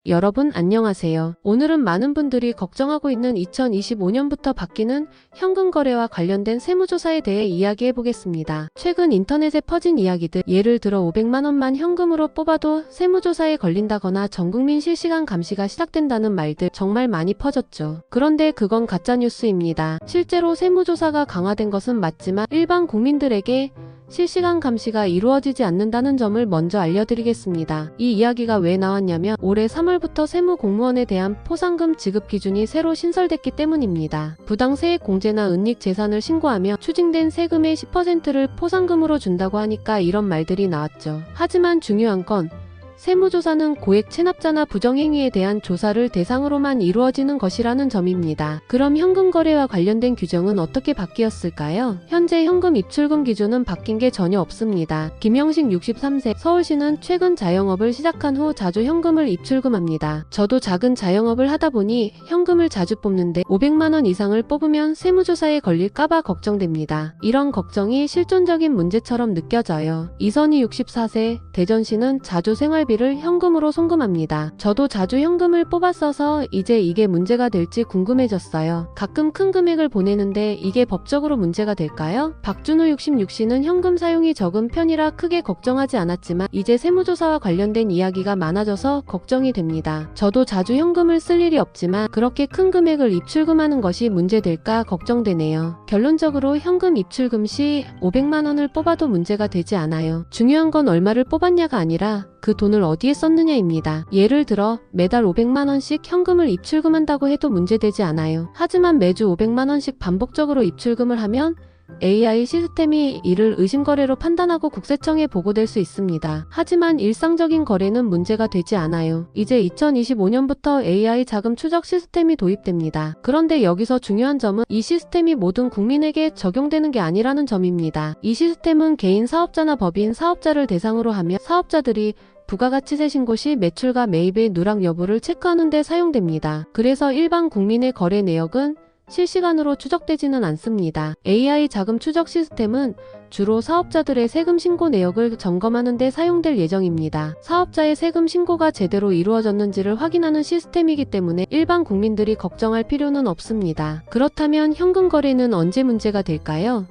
여러분 안녕하세요. 오늘은 많은 분들이 걱정하고 있는 2025년부터 바뀌는 현금 거래와 관련된 세무조사에 대해 이야기해 보겠습니다. 최근 인터넷에 퍼진 이야기들, 예를 들어 500만 원만 현금으로 뽑아도 세무조사에 걸린다거나 전국민 실시간 감시가 시작된다는 말들 정말 많이 퍼졌죠. 그런데 그건 가짜뉴스입니다. 실제로 세무조사가 강화된 것은 맞지만 일반 국민들에게 실시간 감시가 이루어지지 않는다는 점을 먼저 알려드리겠습니다. 이 이야기가 왜 나왔냐면 올해 3월부터 세무공무원에 대한 포상금 지급 기준이 새로 신설됐기 때문입니다. 부당세액 공제나 은닉 재산을 신고하며 추징된 세금의 10%를 포상금으로 준다고 하니까 이런 말들이 나왔죠. 하지만 중요한 건 세무조사는 고액 체납자나 부정행위에 대한 조사를 대상으로만 이루어지는 것이라는 점입니다. 그럼 현금 거래와 관련된 규정은 어떻게 바뀌었을까요? 현재 현금 입출금 기준은 바뀐 게 전혀 없습니다. 김영식 63세, 서울시는 최근 자영업을 시작한 후 자주 현금을 입출금합니다. 저도 작은 자영업을 하다 보니 현금을 자주 뽑는데 500만 원 이상을 뽑으면 세무조사에 걸릴까봐 걱정됩니다. 이런 걱정이 실존적인 문제처럼 느껴져요. 이선희 64세, 대전시는 자주 생활비를 현금으로 송금합니다. 저도 자주 현금을 뽑았어서 이제 이게 문제가 될지 궁금해졌어요. 가끔 큰 금액을 보내는데 이게 법적으로 문제가 될까요? 박준호 66씨는 현금 사용이 적은 편이라 크게 걱정하지 않았지만 이제 세무조사와 관련된 이야기가 많아져서 걱정이 됩니다. 저도 자주 현금을 쓸 일이 없지만 그렇게 큰 금액을 입출금하는 것이 문제될까 걱정되네요. 결론적으로 현금 입출금 시 500만 원을 뽑아도 문제가 되지 않아요. 중요한 건 얼마를 뽑았냐가 아니라 그 돈을 어디에 썼느냐입니다. 예를 들어 매달 500만 원씩 현금을 입출금한다고 해도 문제되지 않아요. 하지만 매주 500만 원씩 반복적으로 입출금을 하면 AI 시스템이 이를 의심거래로 판단하고 국세청에 보고될 수 있습니다. 하지만 일상적인 거래는 문제가 되지 않아요. 이제 2025년부터 AI 자금 추적 시스템이 도입됩니다. 그런데 여기서 중요한 점은 이 시스템이 모든 국민에게 적용되는 게 아니라는 점입니다. 이 시스템은 개인 사업자나 법인 사업자를 대상으로 하며 사업자들이 부가가치세 신고 시 매출과 매입의 누락 여부를 체크하는 데 사용됩니다. 그래서 일반 국민의 거래 내역은 실시간으로 추적되지는 않습니다. AI 자금 추적 시스템은 주로 사업자들의 세금 신고 내역을 점검하는 데 사용될 예정입니다. 사업자의 세금 신고가 제대로 이루어졌는지를 확인하는 시스템이기 때문에 일반 국민들이 걱정할 필요는 없습니다. 그렇다면 현금 거래는 언제 문제가 될까요?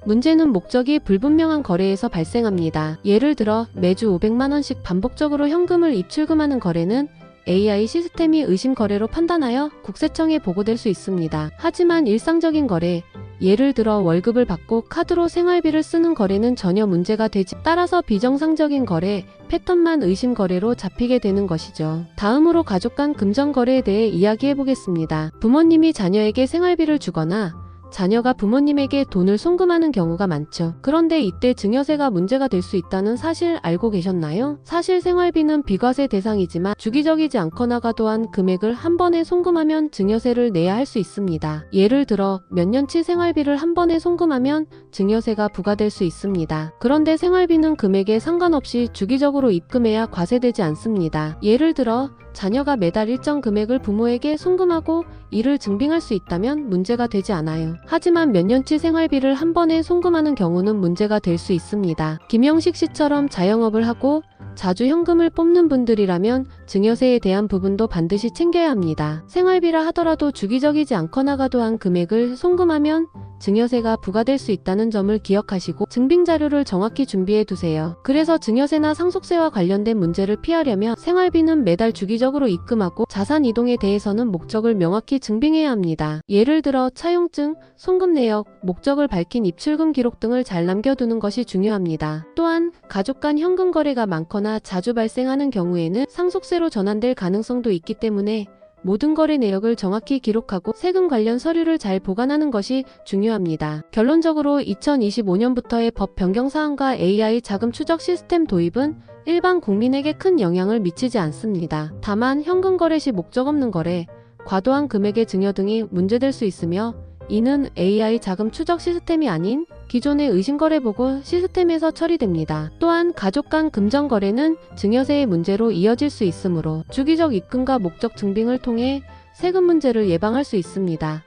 문제는 목적이 불분명한 거래에서 발생합니다. 예를 들어 매주 500만 원씩 반복적으로 현금을 입출금하는 거래는 AI 시스템이 의심 거래로 판단하여 국세청에 보고될 수 있습니다. 하지만 일상적인 거래, 예를 들어 월급을 받고 카드로 생활비를 쓰는 거래는 전혀 문제가 되지, 따라서 비정상적인 거래, 패턴만 의심 거래로 잡히게 되는 것이죠. 다음으로 가족 간 금전 거래에 대해 이야기해 보겠습니다. 부모님이 자녀에게 생활비를 주거나 자녀가 부모님에게 돈을 송금하는 경우가 많죠. 그런데 이때 증여세가 문제가 될 수 있다는 사실 알고 계셨나요? 사실 생활비는 비과세 대상이지만 주기적이지 않거나 과도한 금액을 한 번에 송금하면 증여세를 내야 할 수 있습니다. 예를 들어 몇 년치 생활비를 한 번에 송금하면 증여세가 부과될 수 있습니다. 그런데 생활비는 금액에 상관없이 주기적으로 입금해야 과세되지 않습니다. 예를 들어 자녀가 매달 일정 금액을 부모에게 송금하고 이를 증빙할 수 있다면 문제가 되지 않아요. 하지만 몇 년치 생활비를 한 번에 송금하는 경우는 문제가 될 수 있습니다. 김영식 씨처럼 자영업을 하고 자주 현금을 뽑는 분들이라면 증여세에 대한 부분도 반드시 챙겨야 합니다. 생활비라 하더라도 주기적이지 않거나 과도한 금액을 송금하면 증여세가 부과될 수 있다는 점을 기억하시고 증빙 자료를 정확히 준비해 두세요. 그래서 증여세나 상속세와 관련된 문제를 피하려면 생활비는 매달 주기적으로 입금하고 자산 이동에 대해서는 목적을 명확히 증빙해야 합니다. 예를 들어 차용증, 송금 내역, 목적을 밝힌 입출금 기록 등을 잘 남겨두는 것이 중요합니다. 또한 가족 간 현금 거래가 많거나 자주 발생하는 경우에는 상속세로 전환될 가능성도 있기 때문에 모든 거래 내역을 정확히 기록하고 세금 관련 서류를 잘 보관하는 것이 중요합니다. 결론적으로 2025년부터의 법 변경 사항과 AI 자금 추적 시스템 도입은 일반 국민에게 큰 영향을 미치지 않습니다. 다만 현금 거래 시 목적 없는 거래, 과도한 금액의 증여 등이 문제될 수 있으며 이는 AI 자금 추적 시스템이 아닌 기존의 의심거래 보고 시스템에서 처리됩니다. 또한 가족 간 금전 거래는 증여세의 문제로 이어질 수 있으므로 주기적 입금과 목적 증빙을 통해 세금 문제를 예방할 수 있습니다.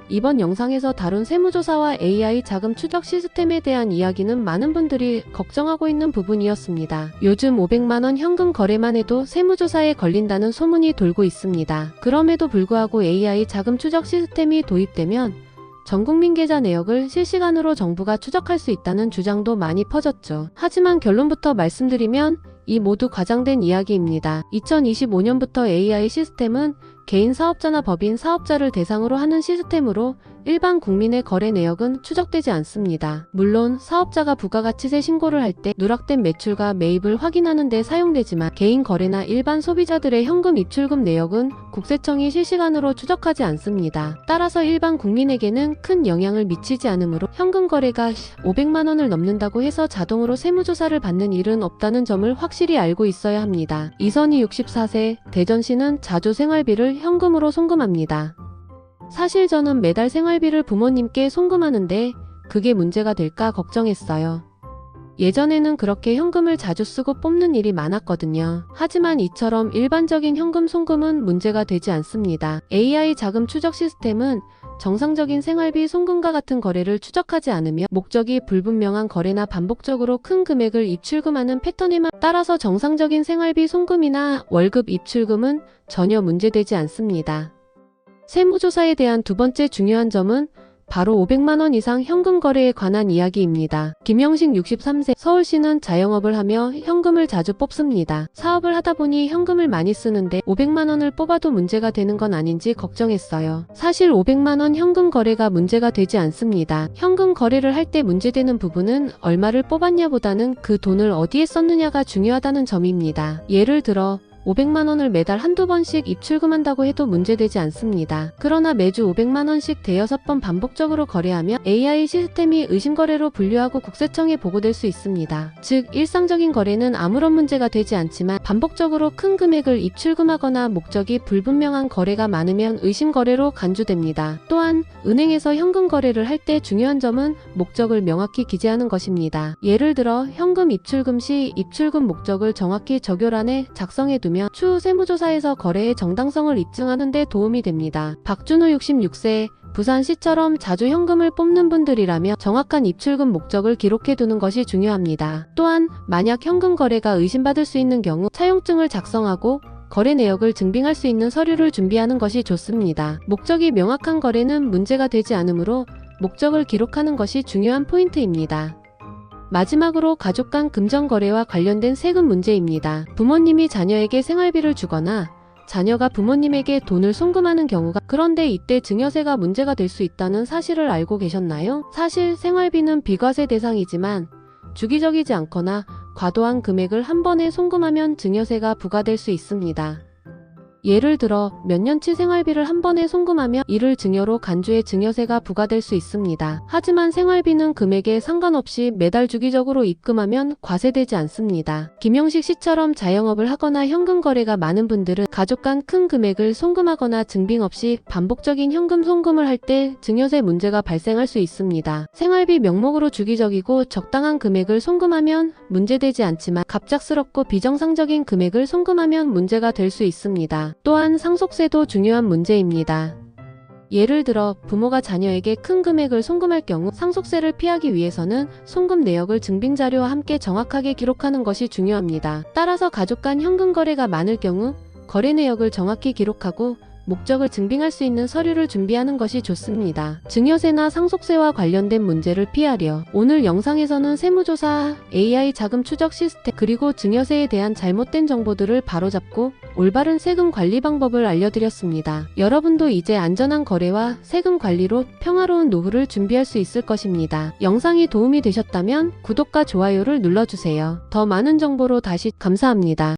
이번 영상에서 다룬 세무조사와 AI 자금 추적 시스템에 대한 이야기는 많은 분들이 걱정하고 있는 부분이었습니다. 요즘 500만원 현금 거래만 해도 세무조사에 걸린다는 소문이 돌고 있습니다. 그럼에도 불구하고 AI 자금 추적 시스템이 도입되면 전국민 계좌 내역을 실시간으로 정부가 추적할 수 있다는 주장도 많이 퍼졌죠. 하지만 결론부터 말씀드리면 이 모두 과장된 이야기입니다. 2025년부터 AI 시스템은 개인 사업자나 법인 사업자를 대상으로 하는 시스템으로 일반 국민의 거래 내역은 추적되지 않습니다. 물론 사업자가 부가가치세 신고를 할 때 누락된 매출과 매입을 확인하는 데 사용되지만 개인 거래나 일반 소비자들의 현금 입출금 내역은 국세청이 실시간으로 추적하지 않습니다. 따라서 일반 국민에게는 큰 영향을 미치지 않으므로 현금 거래가 500만 원을 넘는다고 해서 자동으로 세무조사를 받는 일은 없다는 점을 확실히 알고 있어야 합니다. 이선희 64세 대전시는 자주 생활비를 현금으로 송금합니다. 사실 저는 매달 생활비를 부모님께 송금하는데 그게 문제가 될까 걱정했어요. 예전에는 그렇게 현금을 자주 쓰고 뽑는 일이 많았거든요. 하지만 이처럼 일반적인 현금 송금은 문제가 되지 않습니다. AI 자금 추적 시스템은 정상적인 생활비 송금과 같은 거래를 추적하지 않으며 목적이 불분명한 거래나 반복적으로 큰 금액을 입출금하는 패턴에만 따라서 정상적인 생활비 송금이나 월급 입출금은 전혀 문제되지 않습니다. 세무조사에 대한 두 번째 중요한 점은 바로 500만 원 이상 현금 거래에 관한 이야기입니다. 김영식 63세 서울시는 자영업을 하며 현금을 자주 뽑습니다. 사업을 하다 보니 현금을 많이 쓰는데 500만 원을 뽑아도 문제가 되는 건 아닌지 걱정했어요. 사실 500만 원 현금 거래가 문제가 되지 않습니다. 현금 거래를 할 때 문제되는 부분은 얼마를 뽑았냐보다는 그 돈을 어디에 썼느냐가 중요하다는 점입니다. 예를 들어 500만 원을 매달 한두 번씩 입출금한다고 해도 문제되지 않습니다. 그러나 매주 500만 원씩 대여섯 번 반복적으로 거래하면 AI 시스템이 의심거래로 분류하고 국세청에 보고될 수 있습니다. 즉 일상적인 거래는 아무런 문제가 되지 않지만 반복적으로 큰 금액을 입출금하거나 목적이 불분명한 거래가 많으면 의심거래로 간주됩니다. 또한 은행에서 현금 거래를 할 때 중요한 점은 목적을 명확히 기재하는 것입니다. 예를 들어 현금 입출금 시 입출금 목적을 정확히 적요란에 작성해두면 추후 세무조사에서 거래의 정당성을 입증하는 데 도움이 됩니다. 박준호 66세 부산시처럼 자주 현금을 뽑는 분들이라면 정확한 입출금 목적을 기록해두는 것이 중요합니다. 또한 만약 현금 거래가 의심받을 수 있는 경우 차용증을 작성하고 거래 내역을 증빙할 수 있는 서류를 준비하는 것이 좋습니다. 목적이 명확한 거래는 문제가 되지 않으므로 목적을 기록하는 것이 중요한 포인트입니다. 마지막으로 가족 간 금전 거래와 관련된 세금 문제입니다. 부모님이 자녀에게 생활비를 주거나 자녀가 부모님에게 돈을 송금하는 경우가 그런데 이때 증여세가 문제가 될 수 있다는 사실을 알고 계셨나요? 사실 생활비는 비과세 대상이지만 주기적이지 않거나 과도한 금액을 한 번에 송금하면 증여세가 부과될 수 있습니다. 예를 들어 몇 년치 생활비를 한 번에 송금하면 이를 증여로 간주해 증여세가 부과될 수 있습니다. 하지만 생활비는 금액에 상관없이 매달 주기적으로 입금하면 과세되지 않습니다. 김영식 씨처럼 자영업을 하거나 현금 거래가 많은 분들은 가족 간 큰 금액을 송금하거나 증빙 없이 반복적인 현금 송금을 할 때 증여세 문제가 발생할 수 있습니다. 생활비 명목으로 주기적이고 적당한 금액을 송금하면 문제되지 않지만 갑작스럽고 비정상적인 금액을 송금하면 문제가 될 수 있습니다. 또한 상속세도 중요한 문제입니다. 예를 들어 부모가 자녀에게 큰 금액을 송금할 경우 상속세를 피하기 위해서는 송금 내역을 증빙 자료와 함께 정확하게 기록하는 것이 중요합니다. 따라서 가족 간 현금 거래가 많을 경우 거래 내역을 정확히 기록하고 목적을 증빙할 수 있는 서류를 준비하는 것이 좋습니다. 증여세나 상속세와 관련된 문제를 피하려 오늘 영상에서는 세무조사, AI 자금 추적 시스템 그리고 증여세에 대한 잘못된 정보들을 바로잡고 올바른 세금 관리 방법을 알려드렸습니다. 여러분도 이제 안전한 거래와 세금 관리로 평화로운 노후를 준비할 수 있을 것입니다. 영상이 도움이 되셨다면 구독과 좋아요를 눌러주세요. 더 많은 정보로 다시 감사합니다.